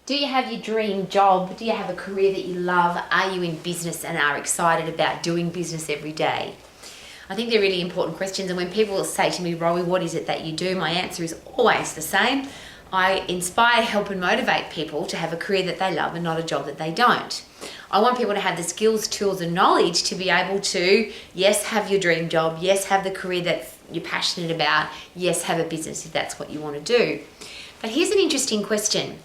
Do you have your dream job? Do you have a career that you love? Are you in business and are excited about doing business every day? I think they're really important questions, and when people say to me, Rowie, what is it that you do? My answer is always the same. I inspire, help and motivate people to have a career that they love and not a job that they don't. I want people to have the skills, tools and knowledge to be able to, yes, have your dream job, yes, have the career that you're passionate about, yes, have a business if that's what you want to do. But here's an interesting question.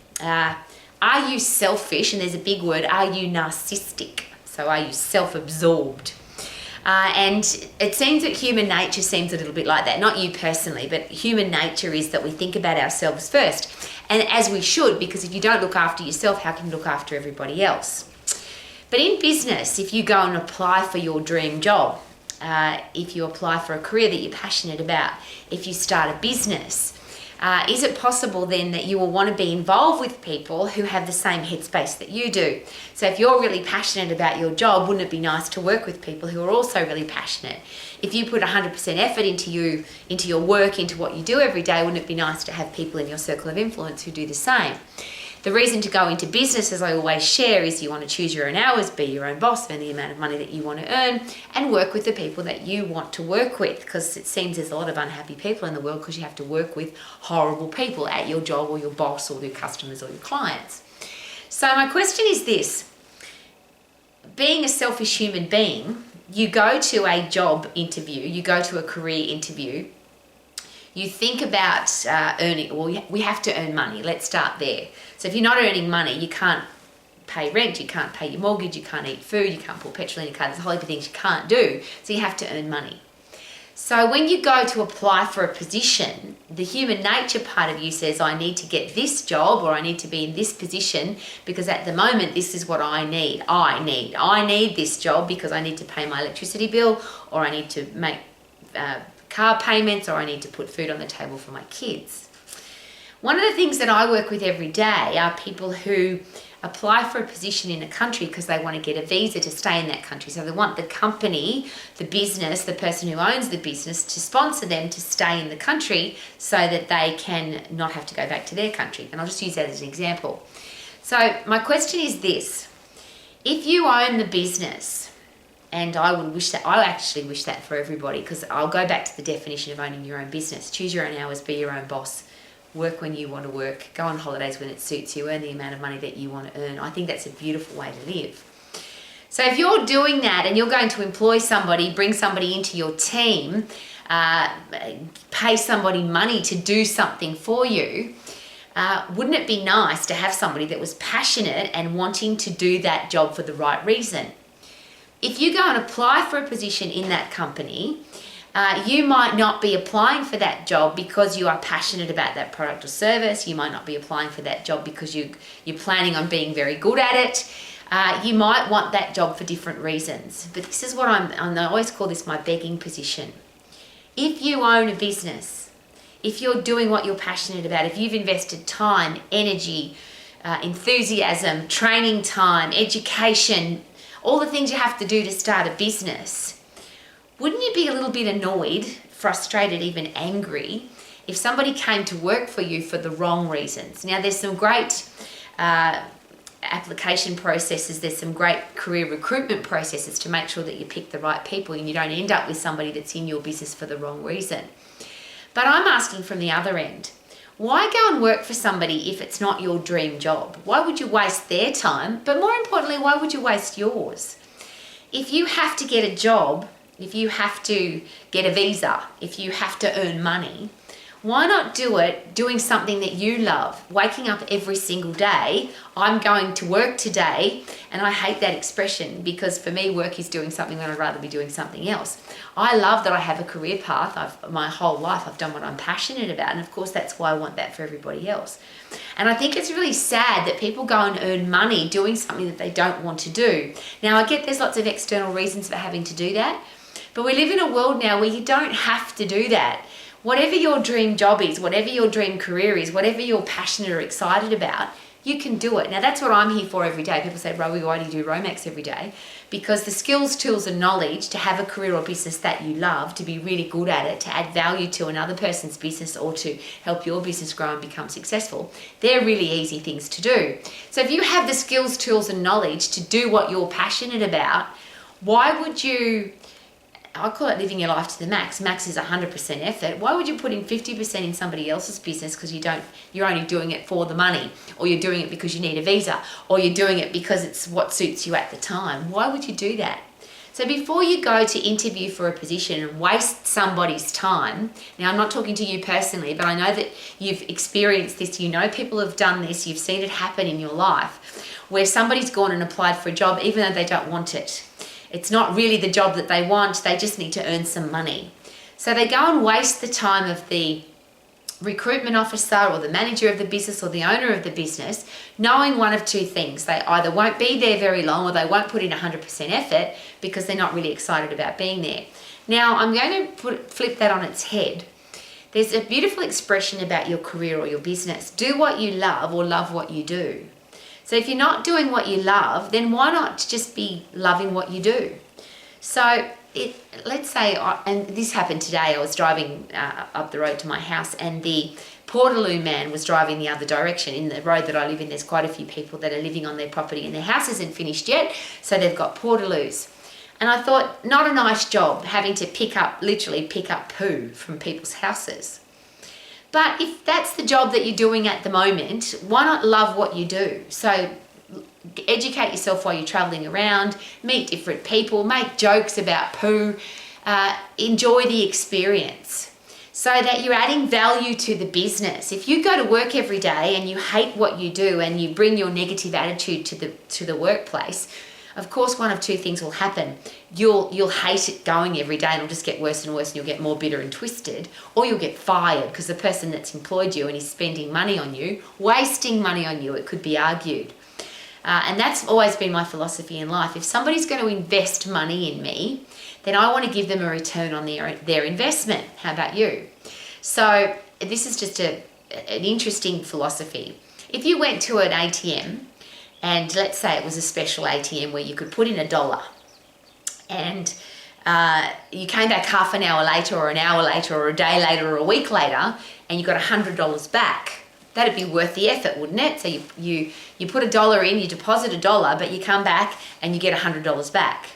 Are you selfish? And there's a big word. Are you narcissistic? So are you self-absorbed? And it seems that human nature seems a little bit like that. Not you personally, but human nature is that we think about ourselves first. And as we should, because if you don't look after yourself, how can you look after everybody else? But in business, if you go and apply for your dream job, if you apply for a career that you're passionate about, if you start a business, is it possible then that you will want to be involved with people who have the same headspace that you do? So if you're really passionate about your job, wouldn't it be nice to work with people who are also really passionate? If you put 100% effort into your work, into what you do every day, wouldn't it be nice to have people in your circle of influence who do the same? The reason to go into business, as I always share, is you want to choose your own hours, be your own boss, earn the amount of money that you want to earn, and work with the people that you want to work with, because it seems there's a lot of unhappy people in the world because you have to work with horrible people at your job or your boss or your customers or your clients. So my question is this. Being a selfish human being, you go to a job interview, you go to a career interview, you think about earning, well, we have to earn money. Let's start there. So if you're not earning money, you can't pay rent, you can't pay your mortgage, you can't eat food, you can't put petrol in your car. There's a whole heap of things you can't do. So you have to earn money. So when you go to apply for a position, the human nature part of you says, I need to get this job or I need to be in this position because at the moment, this is what I need. I need this job because I need to pay my electricity bill or I need to make car payments or I need to put food on the table for my kids. One of the things that I work with every day are people who apply for a position in a country because they want to get a visa to stay in that country. So they want the company, the business, the person who owns the business to sponsor them to stay in the country so that they can not have to go back to their country. And I'll just use that as an example. So my question is this. If you own the business, and I actually wish that for everybody, because I'll go back to the definition of owning your own business. Choose your own hours, be your own boss, work when you want to work, go on holidays when it suits you, earn the amount of money that you want to earn. I think that's a beautiful way to live. So if you're doing that and you're going to employ somebody, bring somebody into your team, pay somebody money to do something for you, wouldn't it be nice to have somebody that was passionate and wanting to do that job for the right reason? If you go and apply for a position in that company, you might not be applying for that job because you are passionate about that product or service. You might not be applying for that job because you're planning on being very good at it. You might want that job for different reasons. But this is what I always call this my begging position. If you own a business, if you're doing what you're passionate about, if you've invested time, energy, enthusiasm, training time, education, all the things you have to do to start a business, wouldn't you be a little bit annoyed, frustrated, even angry if somebody came to work for you for the wrong reasons? Now, there's some great application processes, there's some great career recruitment processes to make sure that you pick the right people and you don't end up with somebody that's in your business for the wrong reason. But I'm asking from the other end, why go and work for somebody if it's not your dream job? Why would you waste their time? But more importantly, why would you waste yours? If you have to get a job, if you have to get a visa, if you have to earn money, why not do it doing something that you love? Waking up every single day, I'm going to work today, and I hate that expression because for me, work is doing something when I'd rather be doing something else. I love that I have a career path. My whole life, I've done what I'm passionate about, and of course, that's why I want that for everybody else. And I think it's really sad that people go and earn money doing something that they don't want to do. Now, I get there's lots of external reasons for having to do that, but we live in a world now where you don't have to do that. Whatever your dream job is, whatever your dream career is, whatever you're passionate or excited about, you can do it. Now, that's what I'm here for every day. People say, Rowie, why do you do Romex every day? Because the skills, tools, and knowledge to have a career or business that you love, to be really good at it, to add value to another person's business or to help your business grow and become successful, they're really easy things to do. So if you have the skills, tools, and knowledge to do what you're passionate about, why would you... I call it living your life to the max. Max is 100% effort. Why would you put in 50% in somebody else's business because you're only doing it for the money, or you're doing it because you need a visa, or you're doing it because it's what suits you at the time? Why would you do that? So before you go to interview for a position and waste somebody's time, now I'm not talking to you personally, but I know that you've experienced this, you know people have done this, you've seen it happen in your life, where somebody's gone and applied for a job even though they don't want it. It's not really the job that they want, they just need to earn some money. So they go and waste the time of the recruitment officer or the manager of the business or the owner of the business, knowing one of two things. They either won't be there very long or they won't put in 100% effort because they're not really excited about being there. Now, I'm going to flip that on its head. There's a beautiful expression about your career or your business. Do what you love or love what you do. So if you're not doing what you love, then why not just be loving what you do? So let's say, and this happened today, I was driving up the road to my house and the Portaloo man was driving the other direction. In the road that I live in, there's quite a few people that are living on their property and their house isn't finished yet, so they've got Portaloos. And I thought, not a nice job having to literally pick up poo from people's houses. But if that's the job that you're doing at the moment, why not love what you do? So educate yourself while you're traveling around, meet different people, make jokes about poo, enjoy the experience so that you're adding value to the business. If you go to work every day and you hate what you do and you bring your negative attitude to the workplace, of course, one of two things will happen. You'll hate it going every day and it'll just get worse and worse and you'll get more bitter and twisted, or you'll get fired because the person that's employed you and is spending money on you, wasting money on you, it could be argued. And that's always been my philosophy in life. If somebody's going to invest money in me, then I want to give them a return on their investment. How about you? So this is just an interesting philosophy. If you went to an ATM, and let's say it was a special ATM where you could put in $1 and you came back half an hour later or an hour later or a day later or a week later and you got $100 back, that'd be worth the effort, wouldn't it? So you put $1 in, you deposit $1, but you come back and you get $100 back.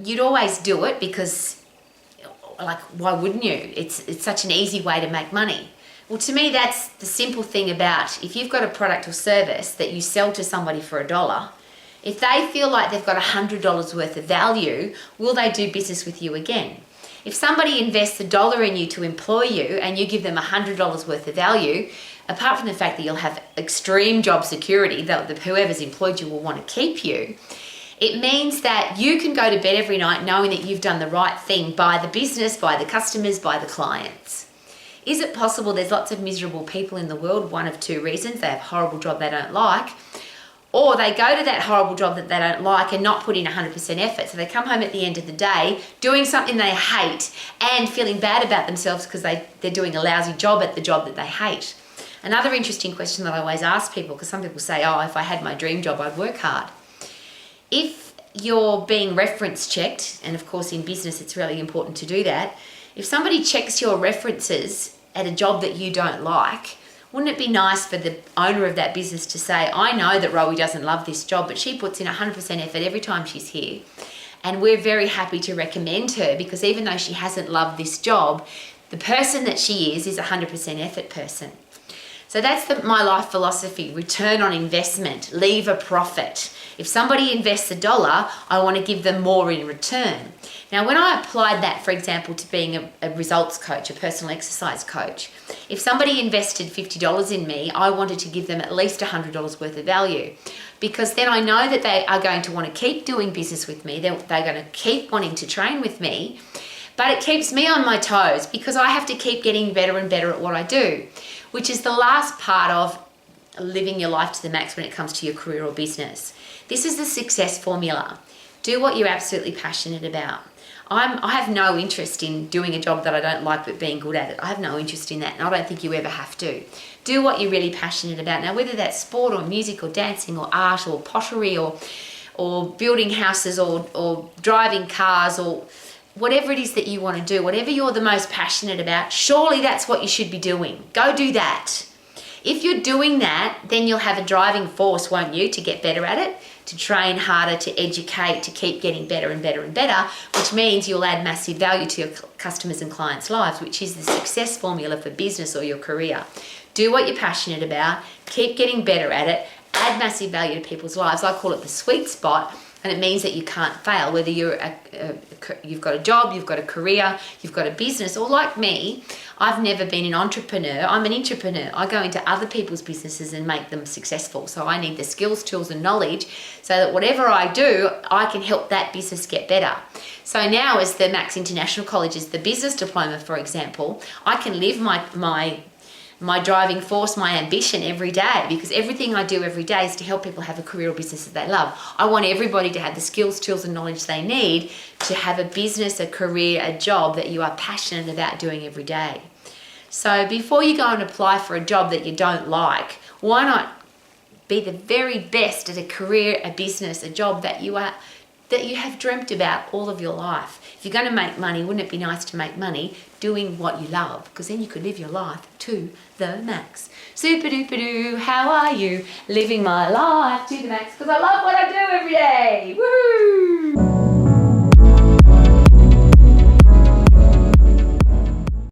You'd always do it because, like, why wouldn't you? It's such an easy way to make money. Well, to me, that's the simple thing about if you've got a product or service that you sell to somebody for $1, if they feel like they've got $100 worth of value, will they do business with you again? If somebody invests $1 in you to employ you and you give them $100 worth of value, apart from the fact that you'll have extreme job security, that whoever's employed you will want to keep you, it means that you can go to bed every night knowing that you've done the right thing by the business, by the customers, by the clients. Is it possible there's lots of miserable people in the world? One of two reasons. They have a horrible job they don't like, or they go to that horrible job that they don't like and not put in 100% effort. So they come home at the end of the day doing something they hate and feeling bad about themselves because they're doing a lousy job at the job that they hate. Another interesting question that I always ask people, because some people say, oh, if I had my dream job, I'd work hard. If you're being reference checked, and of course in business it's really important to do that, if somebody checks your references at a job that you don't like, wouldn't it be nice for the owner of that business to say, I know that Rowie doesn't love this job, but she puts in 100% effort every time she's here. And we're very happy to recommend her because even though she hasn't loved this job, the person that she is a 100% effort person. So that's my life philosophy, return on investment, leave a profit. If somebody invests $1, I want to give them more in return. Now, when I applied that, for example, to being a results coach, a personal exercise coach, if somebody invested $50 in me, I wanted to give them at least $100 worth of value because then I know that they are going to want to keep doing business with me. They're going to keep wanting to train with me, but it keeps me on my toes because I have to keep getting better and better at what I do, which is the last part of living your life to the max when it comes to your career or business. This is the success formula. Do what you're absolutely passionate about. I have no interest in doing a job that I don't like but being good at it. I have no interest in that, and I don't think you ever have to. Do what you're really passionate about. Now, whether that's sport or music or dancing or art or pottery or building houses or driving cars or whatever it is that you want to do, whatever you're the most passionate about, surely that's what you should be doing. Go do that. If you're doing that, then you'll have a driving force, won't you, to get better at it, to train harder, to educate, to keep getting better and better and better, which means you'll add massive value to your customers and clients' lives, which is the success formula for business or your career. Do what you're passionate about, keep getting better at it, add massive value to people's lives. I call it the sweet spot, and it means that you can't fail, whether you've got a job, you've got a career, you've got a business, or like me, I've never been an entrepreneur. I'm an intrapreneur. I go into other people's businesses and make them successful. So I need the skills, tools, and knowledge so that whatever I do, I can help that business get better. So now, as the Max International College is the business diploma, for example, I can live my driving force, my ambition every day, because everything I do every day is to help people have a career or business that they love. I want everybody to have the skills, tools, and knowledge they need to have a business, a career, a job that you are passionate about doing every day. So before you go and apply for a job that you don't like, why not be the very best at a career, a business, a job that you have dreamt about all of your life? If you're going to make money, wouldn't it be nice to make money doing what you love? Because then you could live your life to the max. Super duper doo, how are you? Living my life to the max, because I love what I do every day.